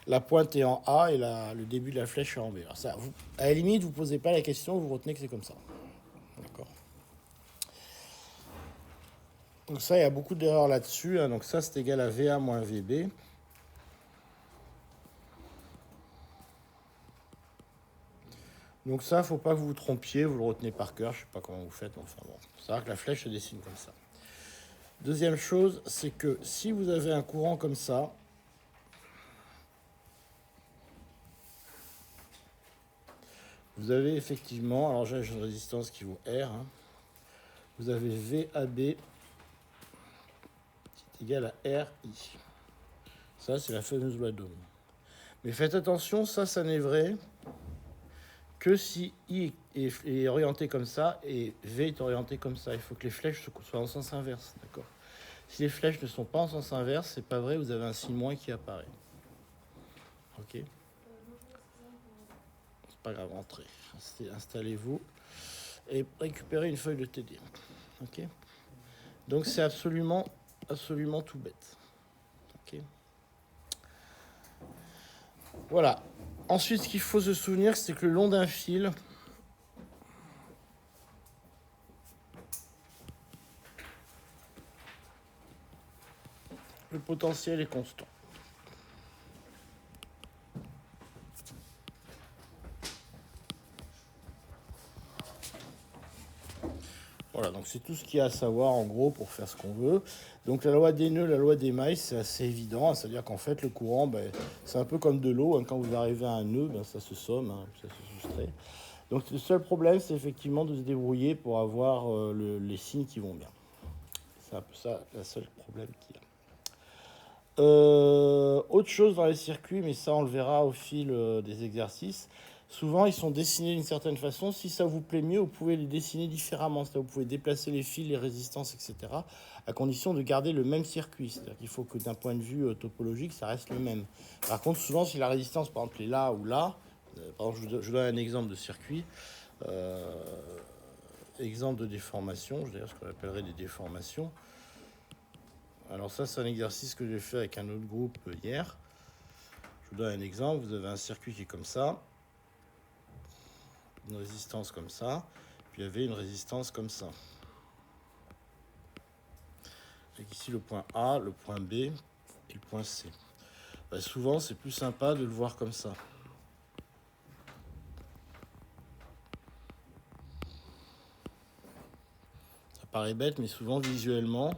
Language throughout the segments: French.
la pointe est en A et le début de la flèche est en B. Alors ça, à la limite, vous ne posez pas la question, vous retenez que c'est comme ça. D'accord. Donc ça, il y a beaucoup d'erreurs là-dessus. Hein. Donc ça, c'est égal à VA moins VB. Donc ça, il ne faut pas que vous vous trompiez, vous le retenez par cœur, je ne sais pas comment vous faites, enfin bon. Il faut savoir que la flèche se dessine comme ça. Deuxième chose, c'est que si vous avez un courant comme ça, vous avez effectivement, alors j'ai une résistance qui vaut R, hein, vous avez VAB qui est égal à RI. Ça, c'est la fameuse loi d'Ohm. Mais faites attention, ça n'est vrai que si I est orienté comme ça et V est orienté comme ça. Il faut que les flèches soient en sens inverse, d'accord ? Si les flèches ne sont pas en sens inverse, c'est pas vrai, vous avez un signe moins qui apparaît. Ok ? C'est pas grave, entrez. Installez-vous et récupérez une feuille de TD. Ok ? Donc c'est absolument tout bête. Ok ? Voilà. Ensuite, ce qu'il faut se souvenir, c'est que le long d'un fil, le potentiel est constant. Voilà, donc c'est tout ce qu'il y a à savoir en gros pour faire ce qu'on veut. Donc la loi des nœuds, la loi des mailles, c'est assez évident. C'est-à-dire qu'en fait, le courant, c'est un peu comme de l'eau. Hein, quand vous arrivez à un nœud, ça se somme, hein, ça se soustrait. Donc le seul problème, c'est effectivement de se débrouiller pour avoir les signes qui vont bien. C'est un peu ça, le seul problème qu'il y a. Autre chose dans les circuits, mais ça on le verra au fil des exercices. Souvent, ils sont dessinés d'une certaine façon. Si ça vous plaît mieux, vous pouvez les dessiner différemment. C'est-à-dire, vous pouvez déplacer les fils, les résistances, etc., à condition de garder le même circuit. C'est-à-dire qu'il faut que d'un point de vue topologique, ça reste le même. Par contre, souvent, si la résistance, par exemple, est là ou là, par exemple, je donne un exemple de circuit, exemple de déformation, je dirais ce qu'on appellerait des déformations. Alors ça, c'est un exercice que j'ai fait avec un autre groupe hier. Je vous donne un exemple. Vous avez un circuit qui est comme ça, une résistance comme ça, puis il y avait une résistance comme ça. Donc ici, le point A, le point B et le point C. Souvent, c'est plus sympa de le voir comme ça. Ça paraît bête, mais souvent, visuellement,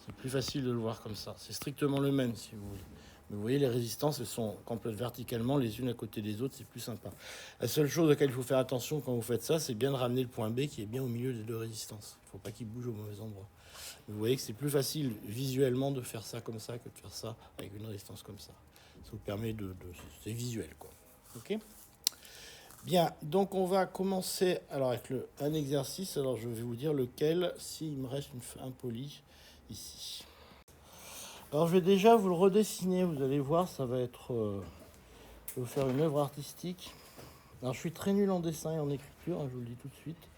c'est plus facile de le voir comme ça. C'est strictement le même, si vous voulez. Mais vous voyez, les résistances, elles sont complètes verticalement, les unes à côté des autres, c'est plus sympa. La seule chose à laquelle il faut faire attention quand vous faites ça, c'est bien de ramener le point B qui est bien au milieu des deux résistances. Il ne faut pas qu'il bouge au mauvais endroit. Vous voyez que c'est plus facile visuellement de faire ça comme ça que de faire ça avec une résistance comme ça. Ça vous permet c'est visuel, quoi. Ok ? Bien, donc on va commencer alors avec un exercice. Alors je vais vous dire lequel, s'il me reste un poli ici. Alors je vais déjà vous le redessiner, vous allez voir, ça va être... je vais vous faire une œuvre artistique. Alors je suis très nul en dessin et en écriture, hein, je vous le dis tout de suite.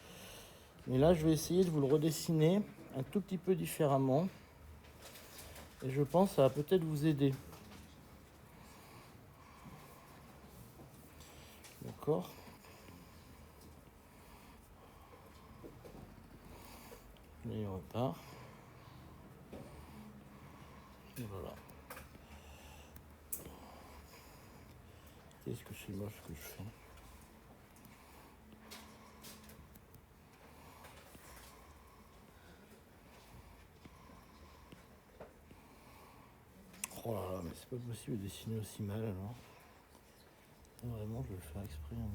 Mais là je vais essayer de vous le redessiner un tout petit peu différemment. Et je pense que ça va peut-être vous aider. D'accord ? Et on repart. Et voilà. Qu'est-ce que c'est moche ce que je fais ? Oh là là, mais c'est pas possible de dessiner aussi mal alors. Vraiment, je vais le faire exprès un moment.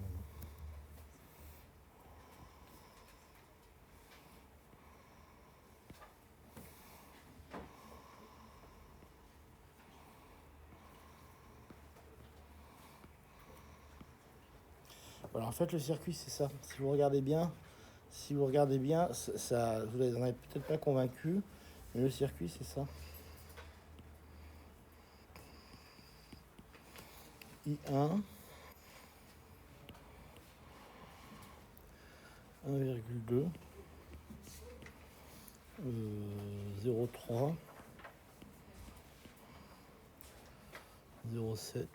Voilà, en fait, le circuit, c'est ça. Si vous regardez bien, ça, vous n'en avez peut-être pas convaincu, mais le circuit, c'est ça. I1, 1,2, 0,3, 0,7.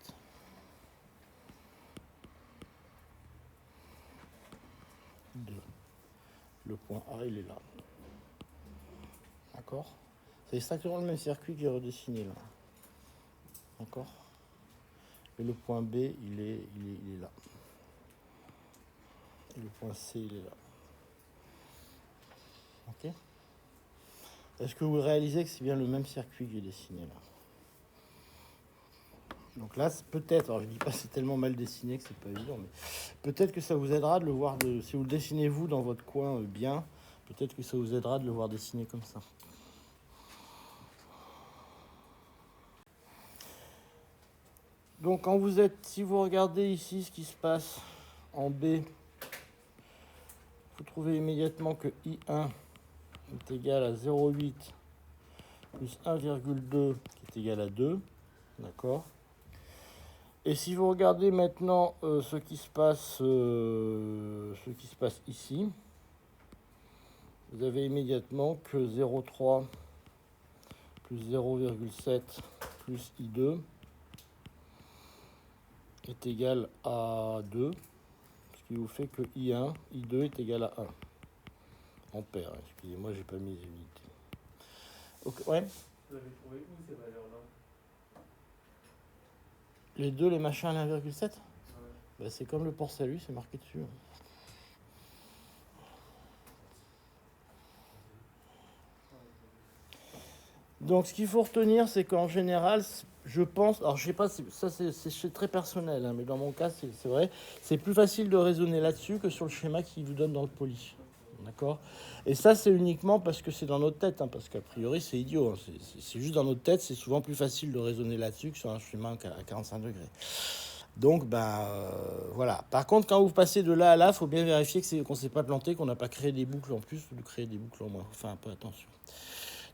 Le point A, il est là. D'accord? C'est exactement le même circuit qui est redessiné là. D'accord? Et le point B, il est là. Et le point C, il est là. Ok? Est-ce que vous réalisez que c'est bien le même circuit qui est dessiné là? Donc là, peut-être, alors je ne dis pas que c'est tellement mal dessiné que c'est pas évident, mais peut-être que ça vous aidera de le voir, si vous le dessinez vous dans votre coin bien, peut-être que ça vous aidera de le voir dessiner comme ça. Donc quand vous êtes, si vous regardez ici ce qui se passe en B, vous trouvez immédiatement que I1 est égal à 0,8 plus 1,2 qui est égal à 2, d'accord? Et si vous regardez maintenant ce qui se passe ici, vous avez immédiatement que 0,3 plus 0,7 plus I2 est égal à 2, ce qui vous fait que I1, I2 est égal à 1. Ampère, excusez-moi, j'ai pas mis les unités. Okay, ouais. Vous avez trouvé où ces valeurs-là? Les deux, les machins à 1,7 ? Ouais. Ben, c'est comme le port salut, c'est marqué dessus. Donc ce qu'il faut retenir, c'est qu'en général, je pense, alors je sais pas, ça c'est très personnel, hein, mais dans mon cas c'est vrai, c'est plus facile de raisonner là-dessus que sur le schéma qu'il vous donne dans le poly. D'accord? Et ça c'est uniquement parce que c'est dans notre tête, hein, parce qu'a priori c'est idiot, hein, c'est juste dans notre tête, c'est souvent plus facile de raisonner là-dessus que sur un schéma à 45 degrés. Donc voilà. Par contre, quand vous passez de là à là, il faut bien vérifier qu'on ne s'est pas planté, qu'on n'a pas créé des boucles en plus ou de créer des boucles en moins. Enfin, un peu attention.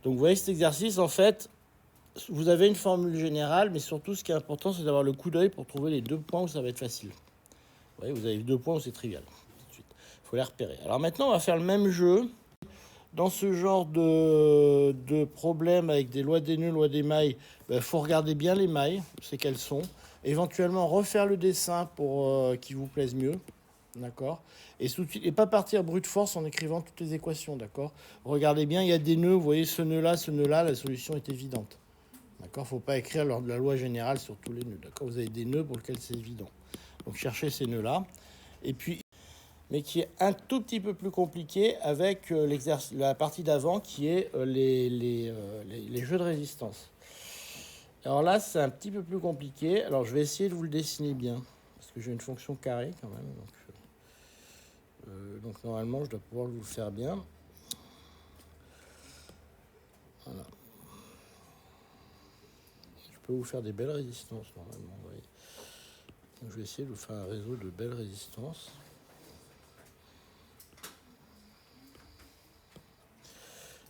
Donc vous voyez cet exercice, en fait, vous avez une formule générale, mais surtout ce qui est important, c'est d'avoir le coup d'œil pour trouver les 2 points où ça va être facile. Vous voyez, vous avez 2 points où c'est trivial. Il faut les repérer. Alors maintenant, on va faire le même jeu. Dans ce genre de problème avec des lois des nœuds, lois des mailles, faut regarder bien les mailles, c'est qu'elles sont. Éventuellement, refaire le dessin pour qu'il vous plaise mieux. D'accord. Et pas partir brute force en écrivant toutes les équations, d'accord. Regardez bien, il y a des nœuds, vous voyez ce nœud-là, la solution est évidente. D'accord. Faut pas écrire lors de la loi générale sur tous les nœuds, d'accord. Vous avez des nœuds pour lesquels c'est évident. Donc cherchez ces nœuds-là. Et puis, mais qui est un tout petit peu plus compliqué avec la partie d'avant qui est les jeux de résistance. Alors là, c'est un petit peu plus compliqué. Alors je vais essayer de vous le dessiner bien, parce que j'ai une fonction carrée quand même. Donc normalement, je dois pouvoir vous le faire bien. Voilà. Je peux vous faire des belles résistances normalement. Vous voyez. Donc, je vais essayer de vous faire un réseau de belles résistances.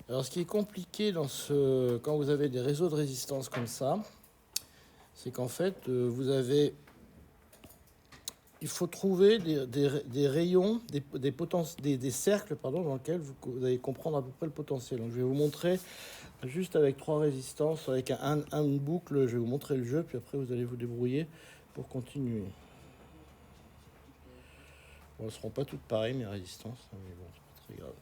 Alors ce qui est compliqué quand vous avez des réseaux de résistance comme ça, c'est qu'en fait, il faut trouver des rayons, des cercles dans lesquels vous allez comprendre à peu près le potentiel. Donc je vais vous montrer juste avec 3 résistances, avec une boucle, je vais vous montrer le jeu, puis après vous allez vous débrouiller pour continuer. Bon, elles ne seront pas toutes pareilles, mes résistances, mais bon, c'est pas très grave.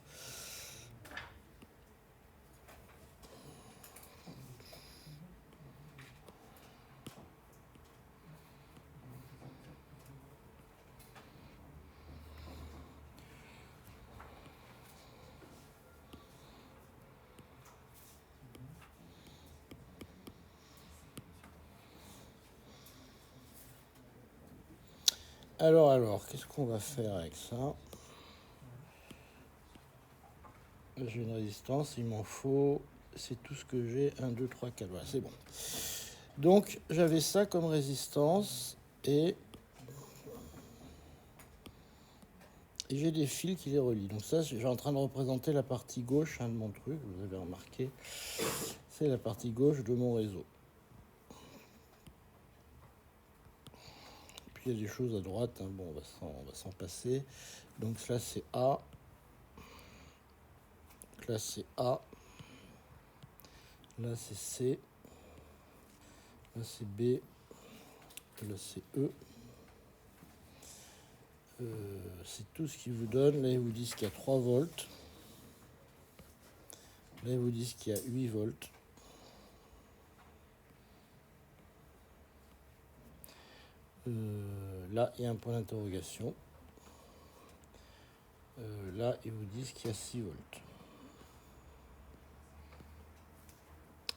Alors, qu'est-ce qu'on va faire avec ça? J'ai une résistance, il m'en faut, c'est tout ce que j'ai, 1, 2, 3, 4, voilà, c'est bon. Donc, j'avais ça comme résistance, et j'ai des fils qui les relient. Donc ça, je suis en train de représenter la partie gauche de mon truc, vous avez remarqué, c'est la partie gauche de mon réseau. Puis il y a des choses à droite, hein. Bon, on va s'en passer. Donc là, c'est A. Là, c'est A. Là, c'est C. Là, c'est B. là c'est E. C'est tout ce qu'ils vous donnent. Là, ils vous disent qu'il y a 3 volts. Là, ils vous disent qu'il y a 8 volts. Là, il y a un point d'interrogation. Là, ils vous disent qu'il y a 6 volts.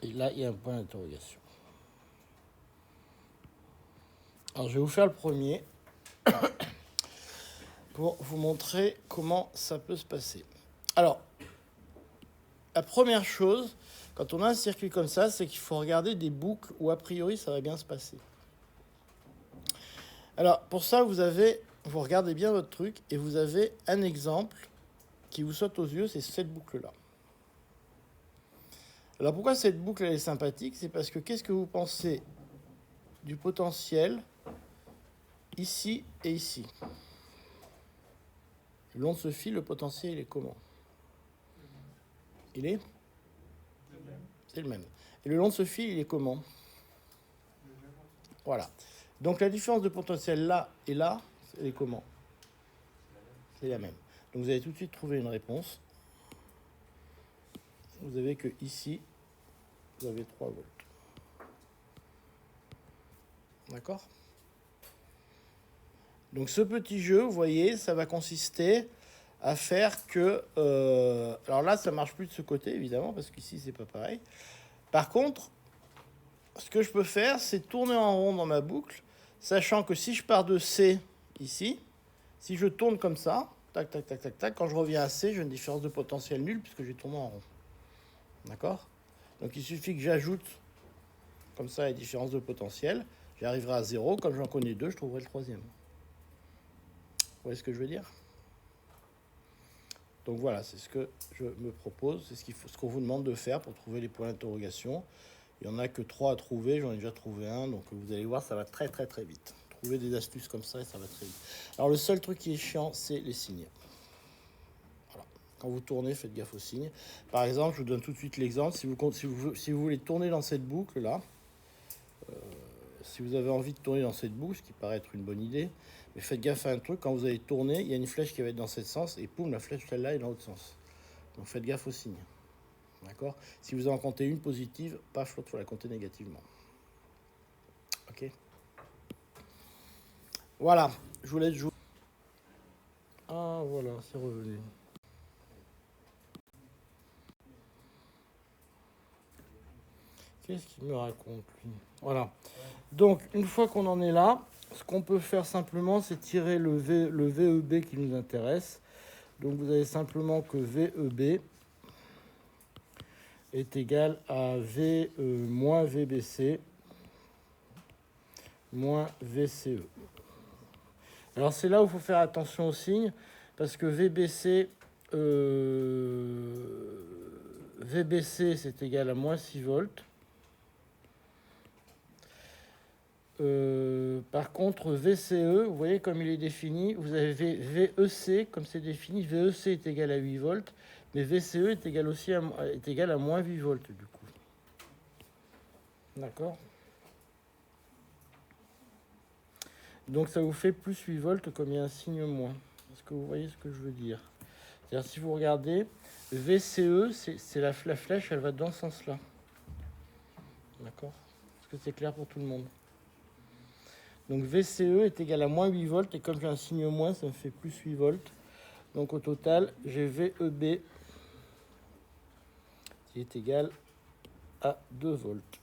Et là, il y a un point d'interrogation. Alors, je vais vous faire le premier pour vous montrer comment ça peut se passer. Alors, la première chose, quand on a un circuit comme ça, c'est qu'il faut regarder des boucles où a priori ça va bien se passer. Alors, pour ça, vous regardez bien votre truc et vous avez un exemple qui vous saute aux yeux, c'est cette boucle-là. Alors, pourquoi cette boucle elle est sympathique? C'est parce que qu'est-ce que vous pensez du potentiel ici et ici? Le long de ce fil, le potentiel, il est comment? Il est? C'est le même. Et le long de ce fil, il est comment? Voilà. Donc la différence de potentiel là et là, elle est comment? C'est la même. Donc vous allez tout de suite trouver une réponse. Vous avez que ici, vous avez 3 volts. D'accord? Donc ce petit jeu, vous voyez, ça va consister à faire que... alors là, ça marche plus de ce côté, évidemment, parce qu'ici, c'est pas pareil. Par contre, ce que je peux faire, c'est tourner en rond dans ma boucle, sachant que si je pars de C, ici, si je tourne comme ça, tac, tac, tac, tac, tac, quand je reviens à C, j'ai une différence de potentiel nulle, puisque j'ai tourné en rond. D'accord? Donc il suffit que j'ajoute, comme ça, les différences de potentiel. J'arriverai à 0. Comme j'en connais 2, je trouverai le troisième. Vous voyez ce que je veux dire? Donc voilà, c'est ce que je me propose, c'est ce qu'on vous demande de faire pour trouver les points d'interrogation. Il n'y en a que 3 à trouver, j'en ai déjà trouvé un, donc vous allez voir, ça va très très très vite. Trouver des astuces comme ça, et ça va très vite. Alors le seul truc qui est chiant, c'est les signes. Voilà. Quand vous tournez, faites gaffe aux signes. Par exemple, je vous donne tout de suite l'exemple, si vous voulez tourner dans cette boucle-là, si vous avez envie de tourner dans cette boucle, ce qui paraît être une bonne idée, mais faites gaffe à un truc, quand vous allez tourner, il y a une flèche qui va être dans ce sens, et poum, la flèche celle-là est dans l'autre sens. Donc faites gaffe aux signes. D'accord? Si vous en comptez une positive, paf, l'autre, il faut la compter négativement. Ok? Voilà, je vous laisse jouer. Ah, voilà, c'est revenu. Qu'est-ce qu'il me raconte, lui? Voilà. Donc, une fois qu'on en est là, ce qu'on peut faire simplement, c'est tirer le VEB qui nous intéresse. Donc, vous avez simplement que VEB est égal à V moins VBC moins VCE. Alors, c'est là où il faut faire attention aux signes, parce que VBC, c'est égal à moins 6 volts. Par contre, VCE, vous voyez comme il est défini, vous avez VEC, comme c'est défini, VEC est égal à 8 volts, mais VCE est égal, est égal à moins 8 volts du coup. D'accord? Donc ça vous fait plus 8 volts comme il y a un signe moins. Est-ce que vous voyez ce que je veux dire? C'est-à-dire si vous regardez, VCE, c'est la flèche, elle va dans ce sens-là. D'accord? Est-ce que c'est clair pour tout le monde? Donc VCE est égal à moins 8 volts, et comme j'ai un signe moins, ça me fait plus 8 volts. Donc au total, j'ai VEB qui est égal à 2 volts.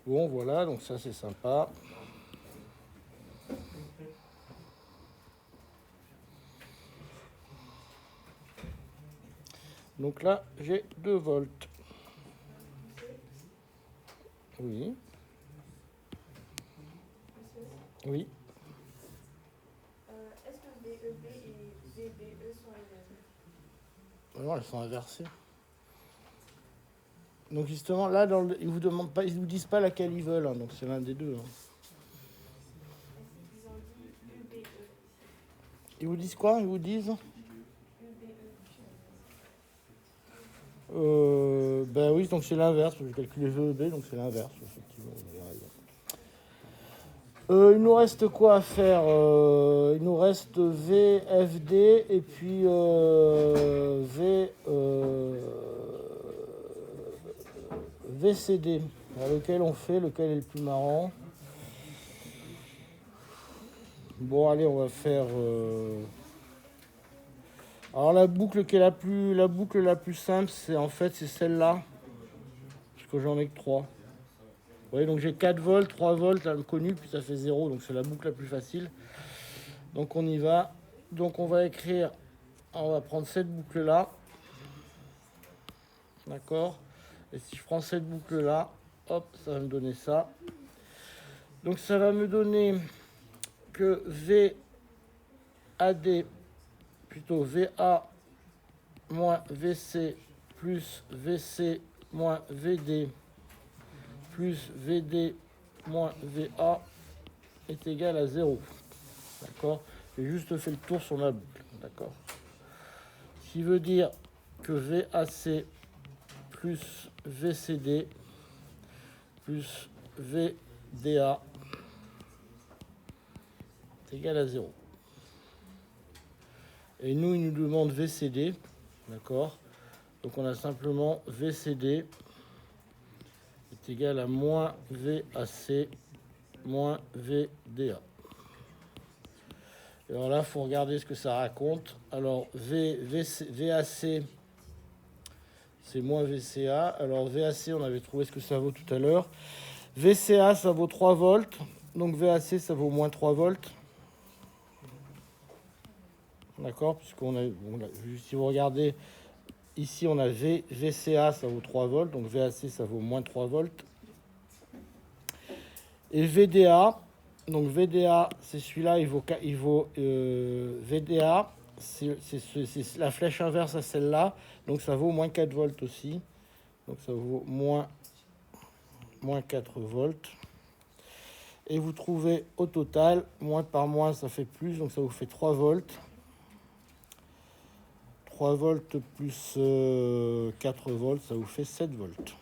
Bon, voilà, donc ça c'est sympa. Donc là, j'ai 2 volts. Oui. Oui. Est-ce que VEB et VBE sont les mêmes? Non, elles sont inversées. Donc justement, là, ils vous demandent pas, ils vous disent pas laquelle ils veulent, hein, donc c'est l'un des deux. Hein. Ils ont dit UBE. Ils vous disent quoi? Ils vous disent ben oui, donc c'est l'inverse. J'ai calculé VEB, donc c'est l'inverse, effectivement. Vous avez raison. Il nous reste quoi à faire? Il nous reste VFD et puis VCD. Alors, lequel on fait? Lequel est le plus marrant? Bon, allez, on va faire... Alors la boucle qui est la boucle la plus simple, c'est en fait c'est celle-là, parce que j'en ai que 3. Vous voyez, donc j'ai 4 volts, 3 volts inconnus, puis ça fait 0, donc c'est la boucle la plus facile. Donc on y va. Donc on va écrire, on va prendre cette boucle-là, d'accord? Et si je prends cette boucle-là, hop, ça va me donner ça. Donc ça va me donner que VAD, plutôt VA moins VC plus VC moins VD plus VD moins VA est égal à 0. D'accord? J'ai juste fait le tour sur ma boucle. D'accord? Ce qui veut dire que VAC plus VCD plus VDA est égal à 0. Et nous, il nous demande VCD. D'accord? Donc on a simplement VCD est égal à moins VAC moins VDA. Et alors là, il faut regarder ce que ça raconte. Alors VAC, c'est moins VCA. Alors VAC, on avait trouvé ce que ça vaut tout à l'heure. VCA, ça vaut 3 volts. Donc VAC, ça vaut moins 3 volts. D'accord? Puisqu'on a, si vous regardez, ici on a VCA, ça vaut 3 volts. Donc VAC, ça vaut moins 3 volts. Et VDA, donc VDA, c'est celui-là, il vaut VDA, c'est la flèche inverse à celle-là. Donc ça vaut moins 4 volts aussi. Donc ça vaut moins 4 volts. Et vous trouvez au total, moins par moins, ça fait plus, donc ça vous fait 3 volts. 3 volts plus 4 volts, ça vous fait 7 volts.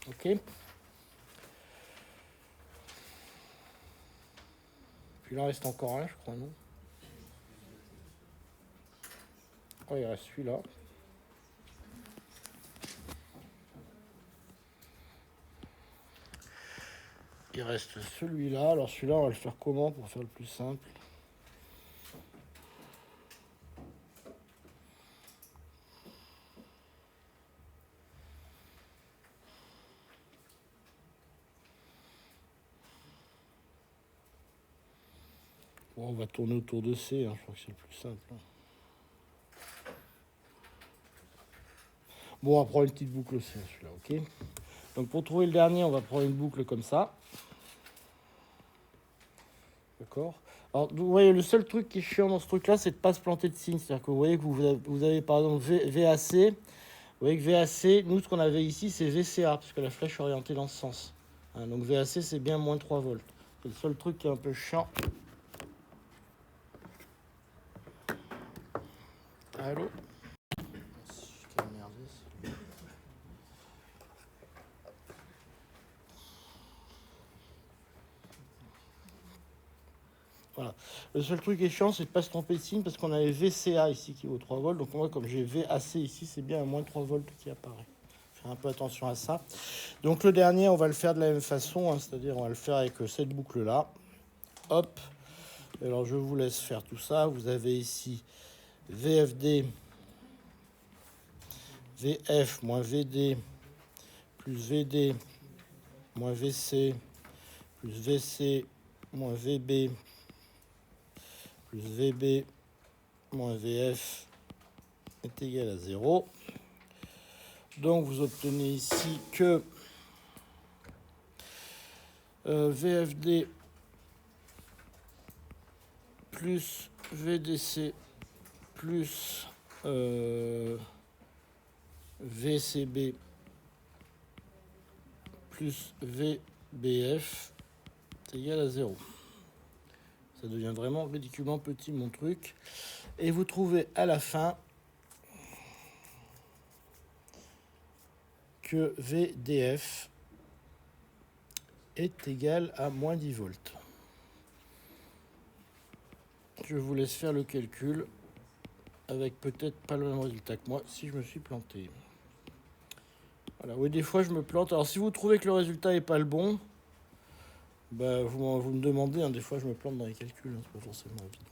Ok. Puis là, il reste encore un, je crois, non? Oh, il reste celui-là. Il reste celui-là. Alors celui-là, on va le faire comment pour faire le plus simple? Bon, on va tourner autour de C, hein, je crois que c'est le plus simple. Bon, on va prendre une petite boucle aussi, celui-là, ok? Donc pour trouver le dernier, on va prendre une boucle comme ça. D'accord? Alors, vous voyez, le seul truc qui est chiant dans ce truc-là, c'est de ne pas se planter de signe. C'est-à-dire que vous voyez que vous avez par exemple VAC. Vous voyez que VAC, nous, ce qu'on avait ici, c'est VCA, parce que la flèche est orientée dans ce sens. Hein, donc VAC, c'est bien moins 3 volts. C'est le seul truc qui est un peu chiant. Allô? Voilà. Le seul truc qui est chiant, c'est de ne pas se tromper de signe parce qu'on avait VCA ici qui vaut 3 volts. Donc moi, comme j'ai VAC ici, c'est bien à moins 3 volts qui apparaît. Faire un peu attention à ça. Donc le dernier, on va le faire de la même façon, hein, c'est-à-dire on va le faire avec cette boucle-là. Hop. Alors je vous laisse faire tout ça. Vous avez ici VFD, VF moins VD, plus VD, moins VC, plus VC, moins VB, plus VB, moins VF est égal à 0. Donc vous obtenez ici que VFD plus VDC plus VCB plus VBF est égal à 0. Ça devient vraiment ridiculement petit mon truc. Et vous trouvez à la fin que VDF est égal à moins 10 volts. Je vous laisse faire le calcul avec peut-être pas le même résultat que moi si je me suis planté. Voilà, oui, des fois je me plante. Alors si vous trouvez que le résultat n'est pas le bon, bah, vous me demandez, hein, des fois je me plante dans les calculs, hein, c'est pas forcément évident.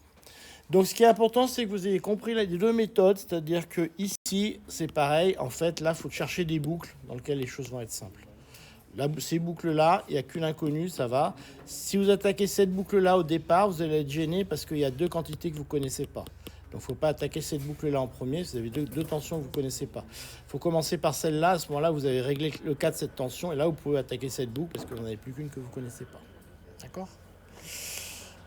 Donc ce qui est important, c'est que vous ayez compris les deux méthodes, c'est-à-dire que ici c'est pareil, en fait là il faut chercher des boucles dans lesquelles les choses vont être simples. Là, ces boucles-là, il n'y a qu'une inconnue, ça va. Si vous attaquez cette boucle-là au départ, vous allez être gêné parce qu'il y a deux quantités que vous ne connaissez pas. Donc il ne faut pas attaquer cette boucle-là en premier, vous avez deux tensions que vous ne connaissez pas. Il faut commencer par celle-là, à ce moment-là, vous avez réglé le cas de cette tension, et là, vous pouvez attaquer cette boucle parce que vous n'en avez plus qu'une que vous ne connaissez pas. D'accord ?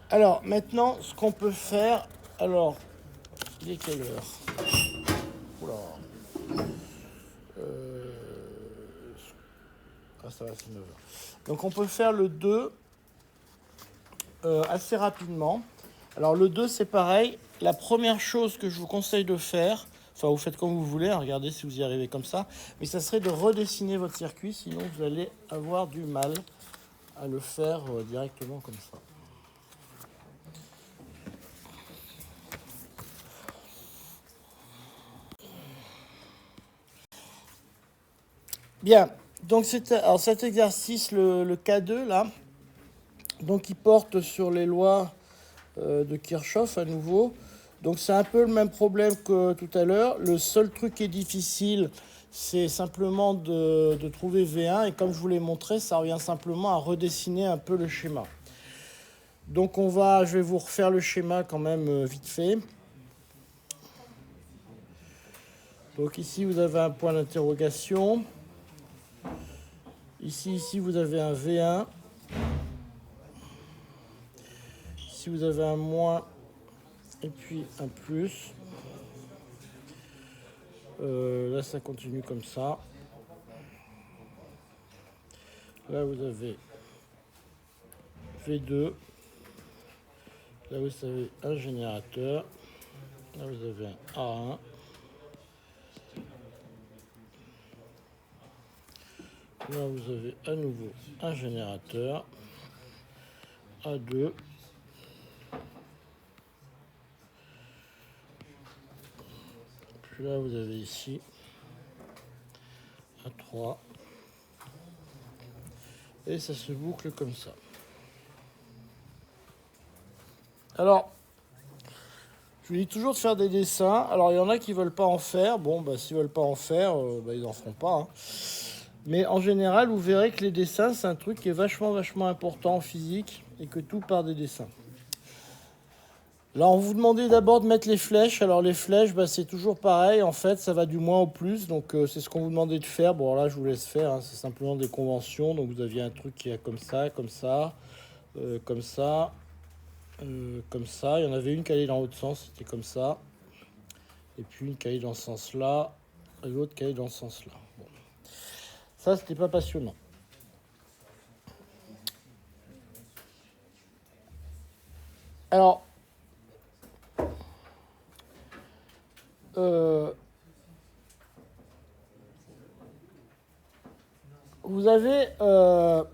Alors, maintenant, ce qu'on peut faire... Alors, il est quelle heure ? Oula. Ah, ça va, c'est 9 heures. Donc, on peut faire le 2 assez rapidement. Alors, le 2, c'est pareil. La première chose que je vous conseille de faire, enfin, vous faites comme vous voulez, hein, regardez si vous y arrivez comme ça, mais ça serait de redessiner votre circuit, sinon vous allez avoir du mal à le faire directement comme ça. Bien, donc alors cet exercice, le K2 là, donc il porte sur les lois de Kirchhoff à nouveau. Donc c'est un peu le même problème que tout à l'heure. Le seul truc qui est difficile, c'est simplement de trouver V1. Et comme je vous l'ai montré, ça revient simplement à redessiner un peu le schéma. Donc je vais vous refaire le schéma quand même vite fait. Donc ici, vous avez un point d'interrogation. Ici, vous avez un V1. Ici, vous avez un moins et puis un plus. Là, ça continue comme ça. Là, vous avez V2. Là, vous avez un générateur. Là, vous avez un A1. Là, vous avez à nouveau un générateur. A2. Puis là, vous avez ici A3. Et ça se boucle comme ça. Alors, je vous dis toujours de faire des dessins. Alors, il y en a qui ne veulent pas en faire. Bon, bah, s'ils ne veulent pas en faire, ils n'en feront pas. Hein. Mais en général, vous verrez que les dessins, c'est un truc qui est vachement important en physique et que tout part des dessins. Là, on vous demandait d'abord de mettre les flèches. Alors, les flèches, bah, c'est toujours pareil. En fait, ça va du moins au plus. Donc, c'est ce qu'on vous demandait de faire. Bon, là, je vous laisse faire. Hein. C'est simplement des conventions. Donc, vous aviez un truc qui est comme ça, comme ça, comme ça, comme ça. Il y en avait une qui allait dans l'autre sens. C'était comme ça. Et puis, une qui allait dans ce sens-là. Et l'autre qui allait dans ce sens-là. Bon. Ça, c'était pas passionnant. Alors, vous avez on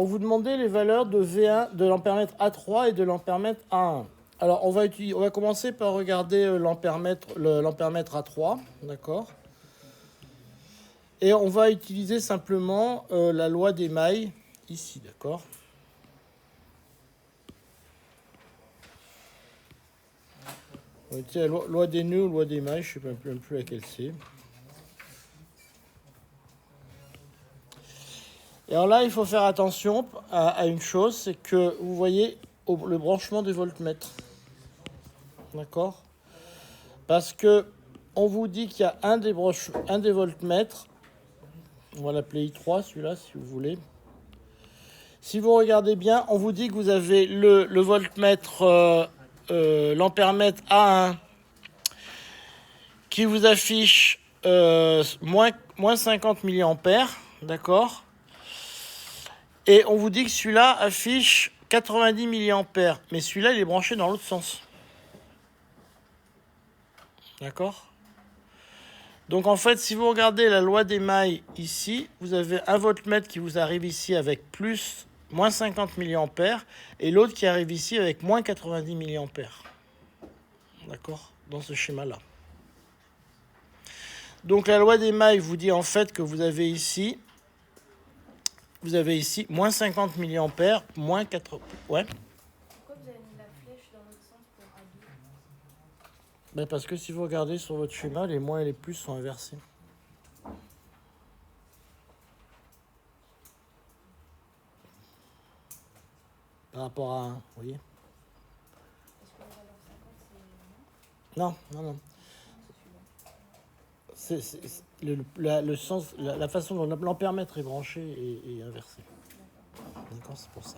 vous demandait les valeurs de V1, de l'ampèremètre A3 et de l'ampèremètre A1. Alors, on va commencer par regarder l'ampèremètre A3, d'accord ? Et on va utiliser simplement la loi des mailles, ici, d'accord ? On va utiliser la loi des nœuds ou loi des mailles, je ne sais même plus laquelle c'est. Et alors là, il faut faire attention à une chose, c'est que vous voyez le branchement des voltmètres. D'accord ? Parce que on vous dit qu'il y a un des voltmètres, on va l'appeler I3 celui-là si vous voulez, Si vous regardez bien, on vous dit que vous avez le voltmètre, l'ampèremètre A1 qui vous affiche moins 50 milliampères, d'accord? Et on vous dit que celui-là affiche 90 milliampères, mais celui-là, il est branché dans l'autre sens. D'accord? Donc en fait, si vous regardez la loi des mailles ici, vous avez un voltmètre qui vous arrive ici avec moins 50 milliampères et l'autre qui arrive ici avec moins 90 milliampères. D'accord? Dans ce schéma-là. Donc la loi des mailles vous dit en fait que vous avez ici moins 50 milliampères, moins 80... Ouais. Pourquoi vous avez mis la flèche dans l'autre sens pour A2? Ben parce que si vous regardez sur votre schéma, les moins et les plus sont inversés. Par rapport à 1, vous voyez? Est-ce que la valeur 50 c'est non? Non. C'est celui-là. Le sens, la façon dont l'ampèremètre est branché est inversé. D'accord, c'est pour ça.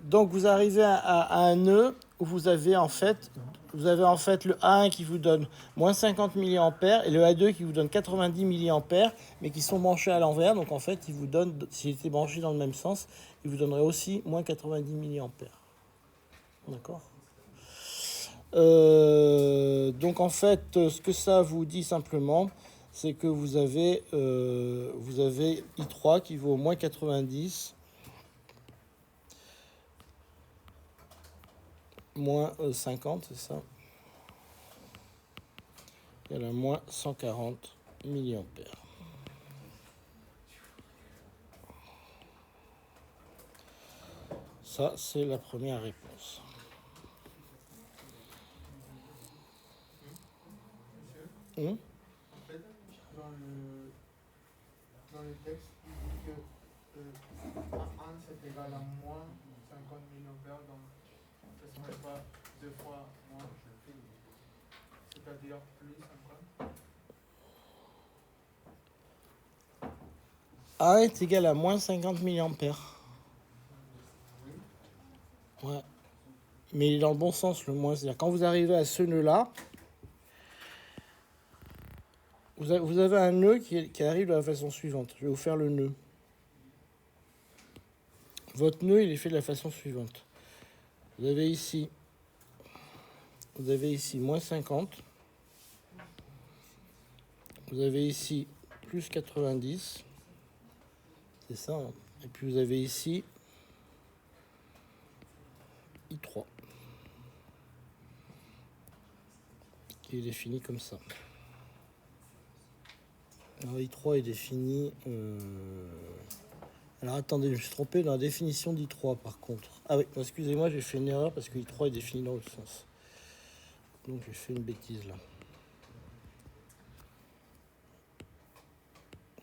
Donc vous arrivez à un nœud où vous avez en fait le A1 qui vous donne moins 50 milliampères et le A2 qui vous donne 90 milliampères, mais qui sont branchés à l'envers. Donc en fait, il vous donne, s'il était branché dans le même sens, il vous donnerait aussi moins 90 milliampères. D'accord. Donc en fait, ce que ça vous dit simplement, c'est que vous avez I3 qui vaut moins 90, moins 50, c'est ça. Il y a moins 140 milliampères. Ça, c'est la première réponse. En fait, dans le texte, il dit que A1 c'est égal à moins 50 milliampères, donc ça ne serait pas 2 fois moins, c'est-à-dire plus 50. A est égal à moins 50 milliampères. Ouais. Mais il est dans le bon sens, le moins. C'est-à-dire, quand vous arrivez à ce nœud-là, vous avez un nœud qui arrive de la façon suivante. Je vais vous faire le nœud. Votre nœud, il est fait de la façon suivante. Vous avez ici moins 50. Vous avez ici plus 90. C'est ça. Hein. Et puis vous avez ici I3. Qui est défini comme ça. Alors I3 est défini... Alors attendez, je me suis trompé dans la définition d'I3 par contre. Ah oui, excusez-moi, j'ai fait une erreur parce que I3 est défini dans l'autre sens. Donc j'ai fait une bêtise là.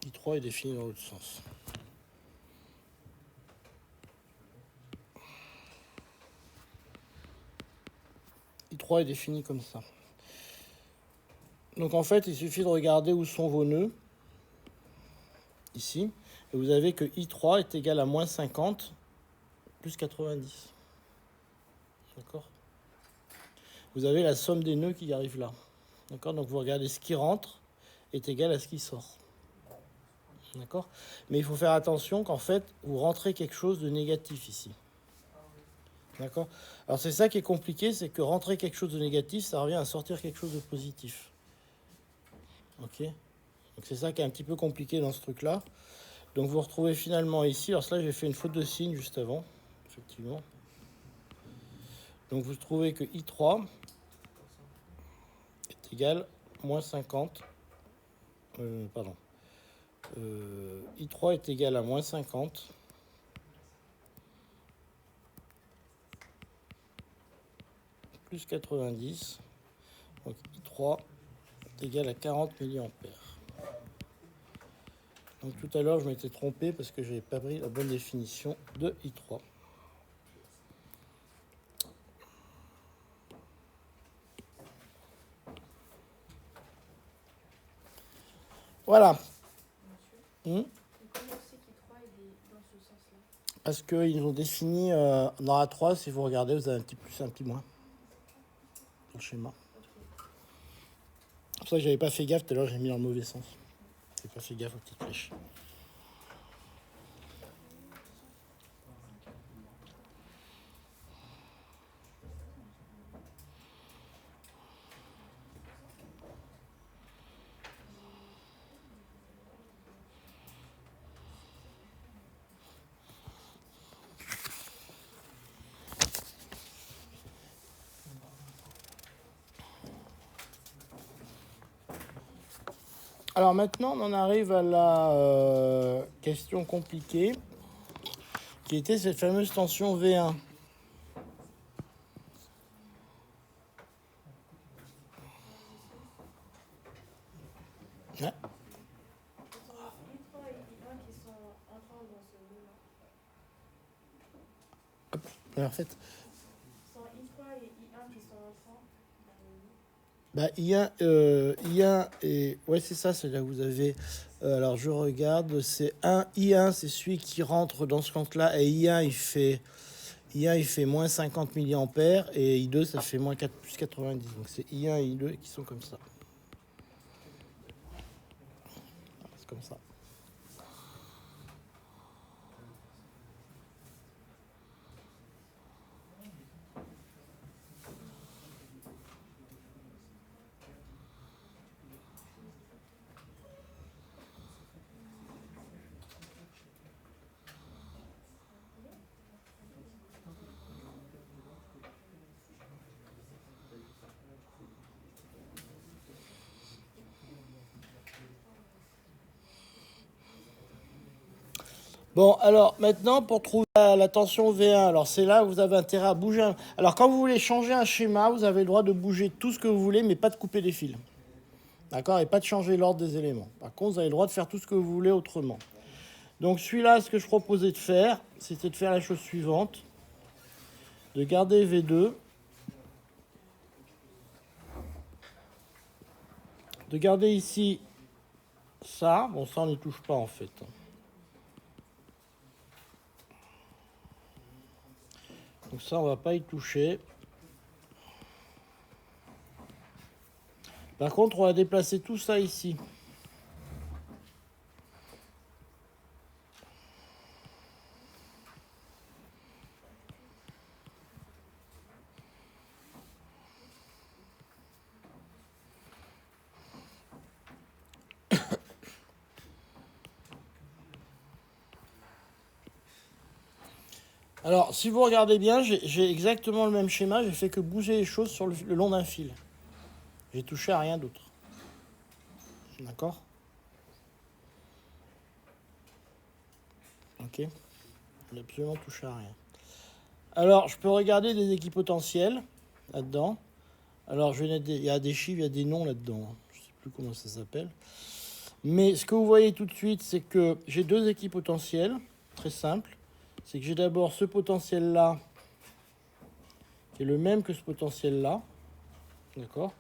I3 est défini dans l'autre sens. I3 est défini comme ça. Donc en fait, il suffit de regarder où sont vos nœuds. Ici. Et vous avez que I3 est égal à moins 50 plus 90. D'accord? Vous avez la somme des nœuds qui arrivent là. D'accord? Donc vous regardez ce qui rentre est égal à ce qui sort. D'accord? Mais il faut faire attention qu'en fait, vous rentrez quelque chose de négatif ici. D'accord? Alors c'est ça qui est compliqué, c'est que rentrer quelque chose de négatif, ça revient à sortir quelque chose de positif. Ok? Donc c'est ça qui est un petit peu compliqué dans ce truc-là. Donc vous retrouvez finalement ici, alors là j'ai fait une faute de signe juste avant, effectivement. Donc vous trouvez que I3 est égal à moins 50. I3 est égal à moins 50 plus 90. Donc I3 est égal à 40 milliampères. Donc tout à l'heure, je m'étais trompé parce que je n'avais pas pris la bonne définition de I3. Voilà. Monsieur, comment on sait qu'I3 il est dans Parce qu'ils ont défini dans A3, si vous regardez, vous avez un petit plus, un petit moins dans le schéma. C'est pour ça que j'avais pas fait gaffe, tout à l'heure j'ai mis dans le mauvais sens. J'ai pas fait gaffe aux petites flèches. Alors maintenant, on en arrive à la question compliquée, qui était cette fameuse tension V1. Ouais. Ce sont I3 et I1 qui sont entrants dans ce mouvement. Alors, en fait, Ce sont I3 et I1 qui sont entrants dans le mouvement. bah, I1 et... Ouais, c'est ça, c'est là que vous avez... alors, je regarde, c'est I1, c'est celui qui rentre dans ce compte-là, et I1, il fait moins 50 milliampères, et I2, ça fait moins 4, plus 90. Donc, c'est I1 et I2 qui sont comme ça. C'est comme ça. Bon, alors maintenant, pour trouver la tension V1, alors c'est là où vous avez intérêt à bouger. Alors quand vous voulez changer un schéma, vous avez le droit de bouger tout ce que vous voulez, mais pas de couper des fils. D'accord? Et pas de changer l'ordre des éléments. Par contre, vous avez le droit de faire tout ce que vous voulez autrement. Donc celui-là, ce que je proposais de faire, c'était de faire la chose suivante. De garder V2. De garder ici ça. Bon, ça, on n'y touche pas en fait. Donc ça, on va pas y toucher. Par contre, on va déplacer tout ça ici. Alors, si vous regardez bien, j'ai exactement le même schéma. J'ai fait que bouger les choses sur le long d'un fil. J'ai touché à rien d'autre. D'accord? Ok. J'ai absolument touché à rien. Alors, je peux regarder des équipotentiels là-dedans. Alors, il y a des chiffres, il y a des noms là-dedans. Je ne sais plus comment ça s'appelle. Mais ce que vous voyez tout de suite, c'est que j'ai deux équipotentiels, très simples. C'est que j'ai d'abord ce potentiel-là, qui est le même que ce potentiel-là. D'accord?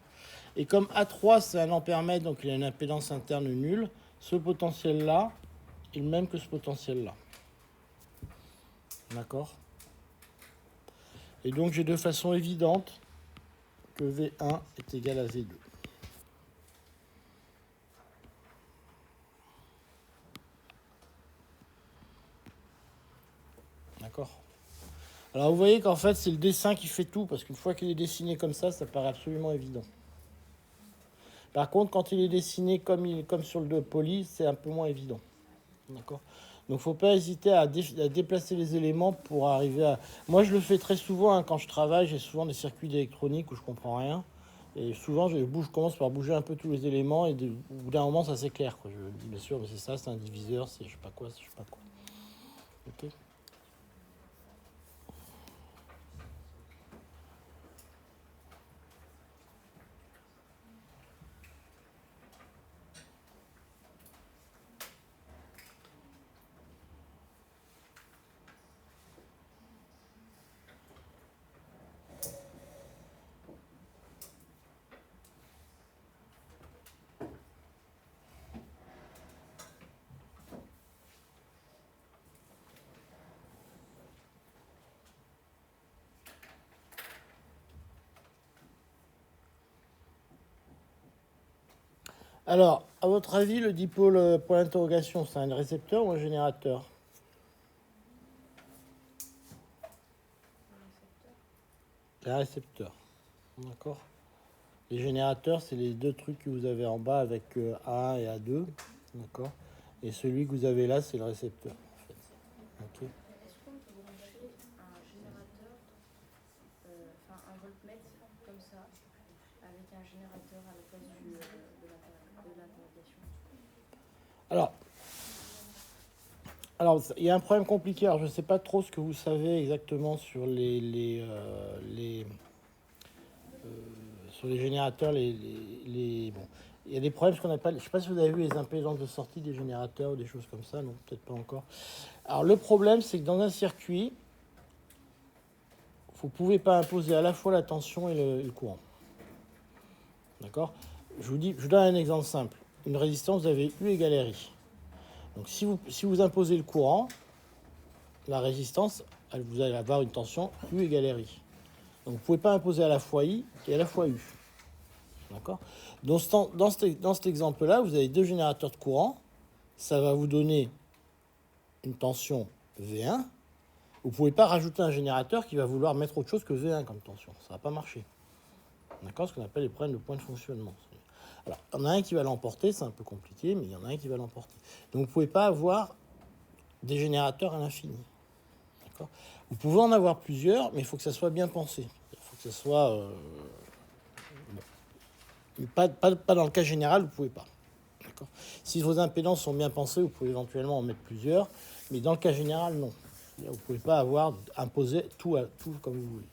Et comme A3, c'est un ampèremètre, donc il a une impédance interne nulle, ce potentiel-là est le même que ce potentiel-là. D'accord? Et donc j'ai de façon évidente que V1 est égal à V2. D'accord? Alors vous voyez qu'en fait c'est le dessin qui fait tout, parce qu'une fois qu'il est dessiné comme ça paraît absolument évident. Par contre, quand il est dessiné comme sur le poly, c'est un peu moins évident. D'accord? Donc il ne faut pas hésiter à déplacer les éléments pour arriver à... Moi je le fais très souvent quand je travaille, j'ai souvent des circuits d'électronique où je comprends rien. Et souvent je commence par bouger un peu tous les éléments et au bout d'un moment ça s'éclaire. Je me dis bien sûr, mais c'est ça, c'est un diviseur, c'est je sais pas quoi, c'est je sais pas quoi. Ok. Alors, à votre avis, le dipôle point d'interrogation, c'est un récepteur ou un générateur? C'est un récepteur. D'accord. Les générateurs, c'est les deux trucs que vous avez en bas avec A1 et A2. D'accord. Et celui que vous avez là, c'est le récepteur. En fait. Ok. Est-ce qu'on peut brancher un générateur, enfin un voltmètre comme ça, avec un générateur à la place de l'interrogation? Alors, il y a un problème compliqué. Alors, je ne sais pas trop ce que vous savez exactement sur sur les générateurs. Bon. Il y a des problèmes, ce qu'on appelle. Je ne sais pas si vous avez vu les impédances de sortie des générateurs ou des choses comme ça. Non, peut-être pas encore. Alors, le problème, c'est que dans un circuit, vous ne pouvez pas imposer à la fois la tension et le courant. D'accord. Je vous donne un exemple simple. Une résistance, vous avez U égale RI. Donc si vous imposez le courant, la résistance, vous allez avoir une tension U égale RI. Donc vous ne pouvez pas imposer à la fois I et à la fois U. D'accord. Dans cet exemple-là, vous avez deux générateurs de courant. Ça va vous donner une tension V1. Vous ne pouvez pas rajouter un générateur qui va vouloir mettre autre chose que V1 comme tension. Ça ne va pas marcher. D'accord. Ce qu'on appelle les problèmes de point de fonctionnement. Alors, il y en a un qui va l'emporter, c'est un peu compliqué, mais il y en a un qui va l'emporter. Donc, vous ne pouvez pas avoir des générateurs à l'infini. D'accord. Vous pouvez en avoir plusieurs, mais il faut que ça soit bien pensé. Il faut que ça soit... Pas dans le cas général, vous ne pouvez pas. D'accord. Si vos impédances sont bien pensées, vous pouvez éventuellement en mettre plusieurs, mais dans le cas général, non. Vous ne pouvez pas imposer tout comme vous voulez.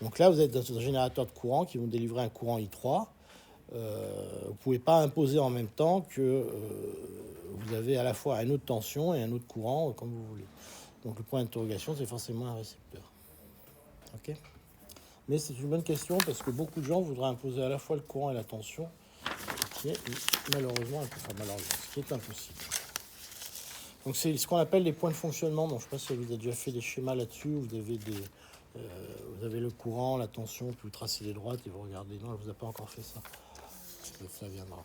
Donc là, vous êtes dans un générateur de courant qui vont délivrer un courant I3. Vous ne pouvez pas imposer en même temps que vous avez à la fois une autre tension et un autre courant, comme vous voulez. Donc le point d'interrogation, c'est forcément un récepteur. Ok. Mais c'est une bonne question parce que beaucoup de gens voudraient imposer à la fois le courant et la tension, ce qui est malheureusement ce qui est impossible. Donc c'est ce qu'on appelle les points de fonctionnement. Donc, je ne sais pas si vous avez déjà fait des schémas là-dessus. Vous avez le courant, la tension, puis vous tracez les droites et vous regardez. Non, elle ne vous a pas encore fait ça. Ça viendra.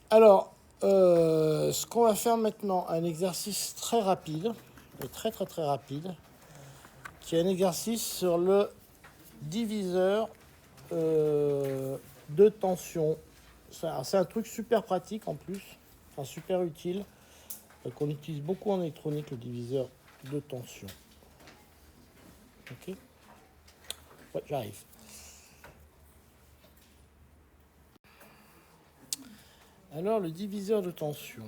Alors, ce qu'on va faire maintenant, un exercice très rapide, très rapide, qui est un exercice sur le diviseur de tension. C'est un truc super pratique en plus, enfin super utile, qu'on utilise beaucoup en électronique, le diviseur de tension. Ok. Ouais, j'arrive. Alors, le diviseur de tension.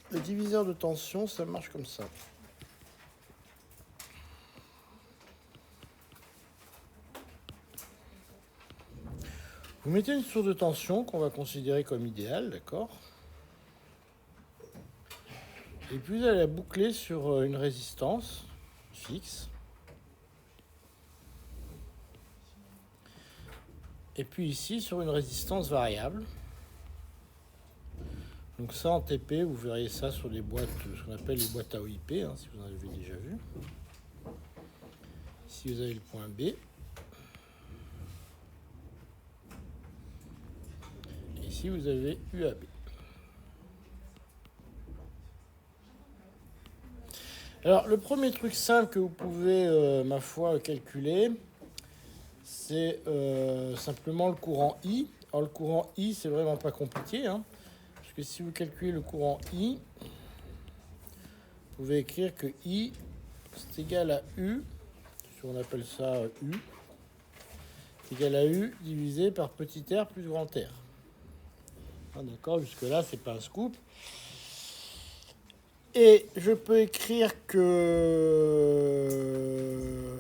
Le diviseur de tension, ça marche comme ça. Vous mettez une source de tension qu'on va considérer comme idéale, d'accord ? Et puis vous allez la boucler sur une résistance fixe. Et puis ici sur une résistance variable. Donc ça en TP, vous verriez ça sur les boîtes, ce qu'on appelle les boîtes AOIP, si vous en avez déjà vu. Ici vous avez le point B. Et ici vous avez UAB. Alors, le premier truc simple que vous pouvez, ma foi, calculer, c'est simplement le courant I. Alors, le courant I, c'est vraiment pas compliqué, parce que si vous calculez le courant I, vous pouvez écrire que I, c'est égal à U, si on appelle ça U, c'est égal à U divisé par petit r plus grand R. D'accord, jusque-là, c'est pas un scoop. Et je peux écrire que...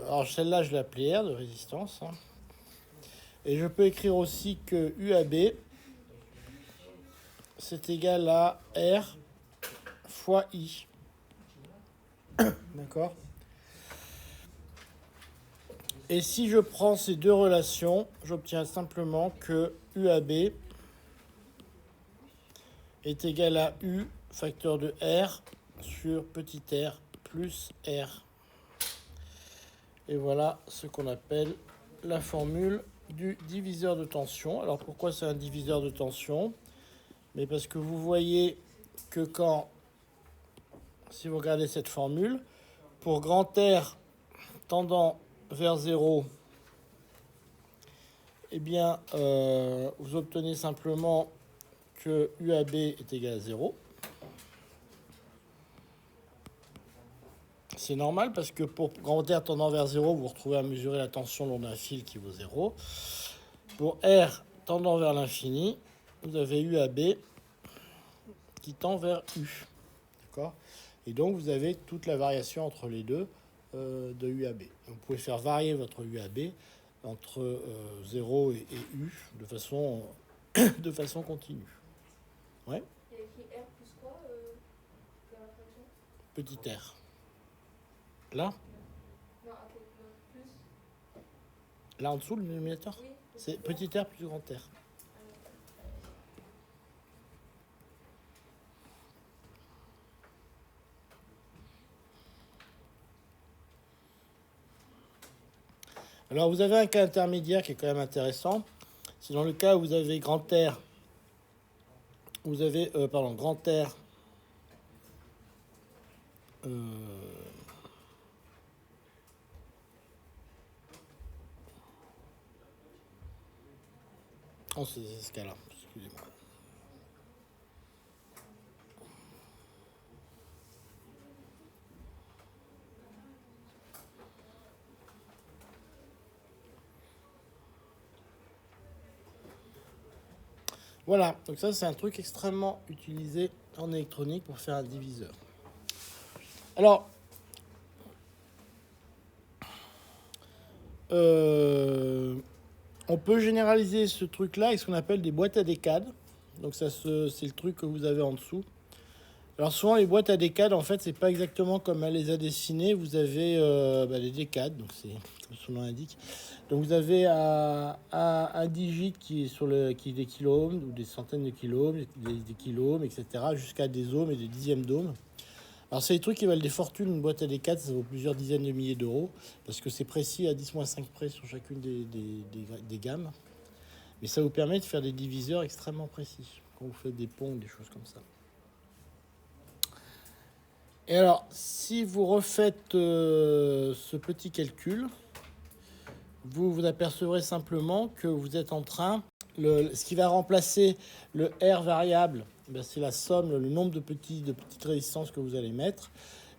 Alors celle-là, je l'ai appelée R de résistance. Et je peux écrire aussi que UAB, c'est égal à R fois I. D'accord ? Et si je prends ces deux relations, j'obtiens simplement que UAB est égal à U facteur de R sur petit r plus R. Et voilà ce qu'on appelle la formule du diviseur de tension. Alors pourquoi c'est un diviseur de tension? Mais parce que vous voyez que quand, si vous regardez cette formule, pour grand R tendant vers 0, eh bien, vous obtenez simplement que UAB est égal à 0. C'est normal parce que pour grand R tendant vers 0, vous retrouvez à mesurer la tension le long d'un fil qui vaut 0. Pour R tendant vers l'infini, vous avez UAB qui tend vers U. D'accord ? Et donc, vous avez toute la variation entre les deux de UAB. Vous pouvez faire varier votre UAB entre 0 et U de façon continue. Ouais. Il y a écrit R plus quoi dans la fraction? Petit r. Là, Non, à côté, non, plus. là en dessous, le dénominateur, Oui. c'est petit r plus grand R. Alors, vous avez un cas intermédiaire qui est quand même intéressant. C'est dans le cas où vous avez grand R, vous avez, grand R, oh, c'est ce cas-là, excusez-moi. Voilà, donc ça c'est un truc extrêmement utilisé en électronique pour faire un diviseur. Alors, on peut généraliser ce truc-là avec ce qu'on appelle des boîtes à décades. Donc ça, c'est le truc que vous avez en dessous. Alors souvent les boîtes à décades, en fait, c'est pas exactement comme elle les a dessinées. Vous avez les décades, donc c'est comme son nom l'indique. Donc vous avez un digit qui est des kiloohms ou des centaines de kiloohms, des kiloohms, etc., jusqu'à des ohms et des dixièmes d'ohms. Alors c'est des trucs qui valent des fortunes. Une boîte à décades, ça vaut plusieurs dizaines de milliers d'euros parce que c'est précis à 10-5 près sur chacune des gammes. Mais ça vous permet de faire des diviseurs extrêmement précis quand vous faites des ponts ou des choses comme ça. Et alors, si vous refaites ce petit calcul, vous vous apercevrez simplement que vous êtes en train... ce qui va remplacer le R variable, c'est la somme, le nombre de petites résistances que vous allez mettre.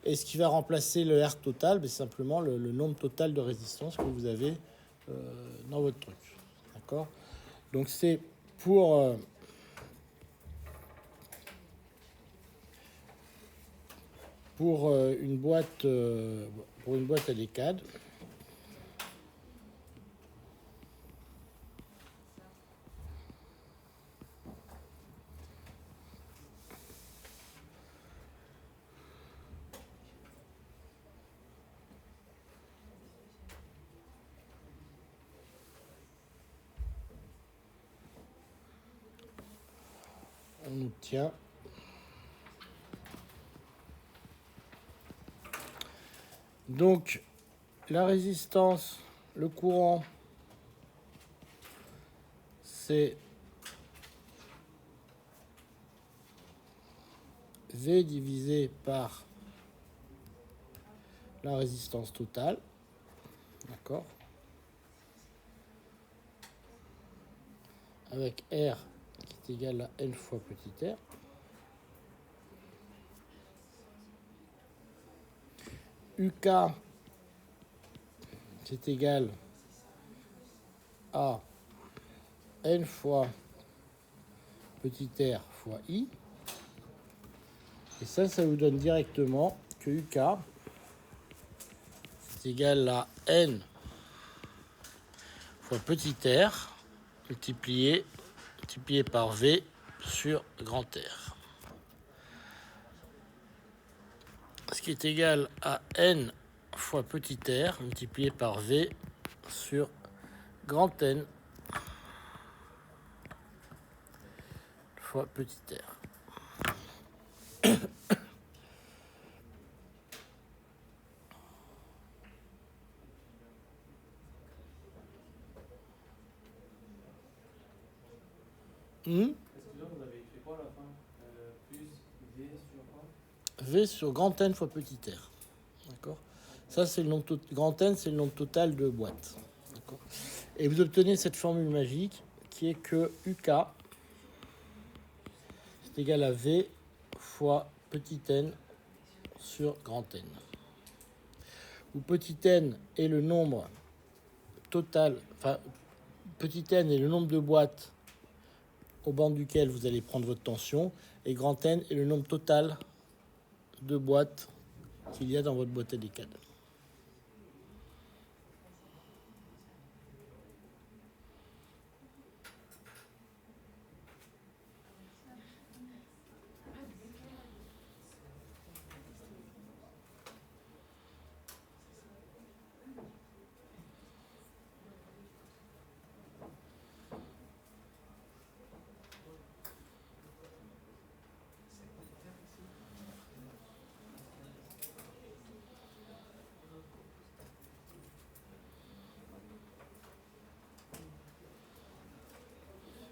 Et ce qui va remplacer le R total, c'est simplement le nombre total de résistances que vous avez dans votre truc. D'accord ? Donc c'est pour une boîte à décades. On obtient donc la résistance, le courant, c'est V divisé par la résistance totale, d'accord, avec R qui est égal à N fois petit r. UK, c'est égal à N fois petit r fois I. Et ça vous donne directement que UK, c'est égal à N fois petit r multiplié par V sur grand R. Ce qui est égal à N fois petit r multiplié par V sur grand N fois petit r. Excusez-moi, vous avez écrit quoi à la fin Plus V sur quoi V sur grand N fois petit r. D'accord. Ça, c'est le nom grand N, c'est le nombre total de boîtes. D'accord. Et vous obtenez cette formule magique qui est que UK c'est égal à V fois petit n sur grand N. Où petit n est le nombre total, enfin, petit n est le nombre de boîtes au banc duquel vous allez prendre votre tension, et grand N est le nombre total de boîtes qu'il y a dans votre boîte à décade.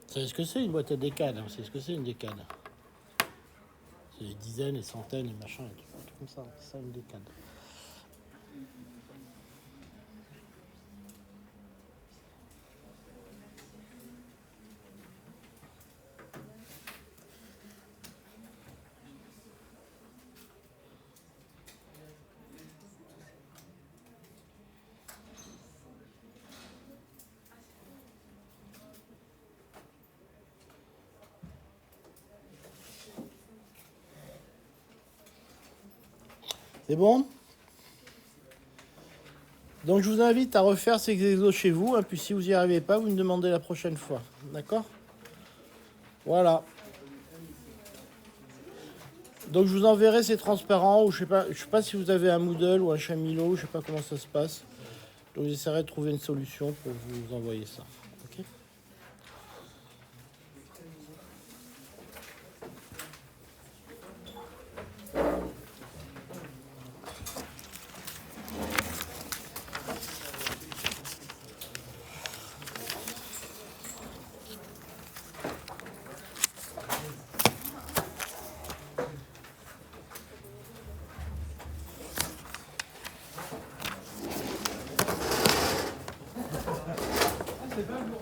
Vous savez ce que c'est une boîte à décade, vous savez ce que c'est une décade. C'est les dizaines, les centaines, les machins, et tout comme ça. C'est ça une décade. C'est bon? Donc je vous invite à refaire ces exos chez vous, hein, puis si vous n'y arrivez pas, vous me demandez la prochaine fois. D'accord? Voilà. Donc je vous enverrai ces transparents, ou je sais pas si vous avez un Moodle ou un Chamilo, je sais pas comment ça se passe. Donc j'essaierai de trouver une solution pour vous envoyer ça. Ok? C'est pas bon.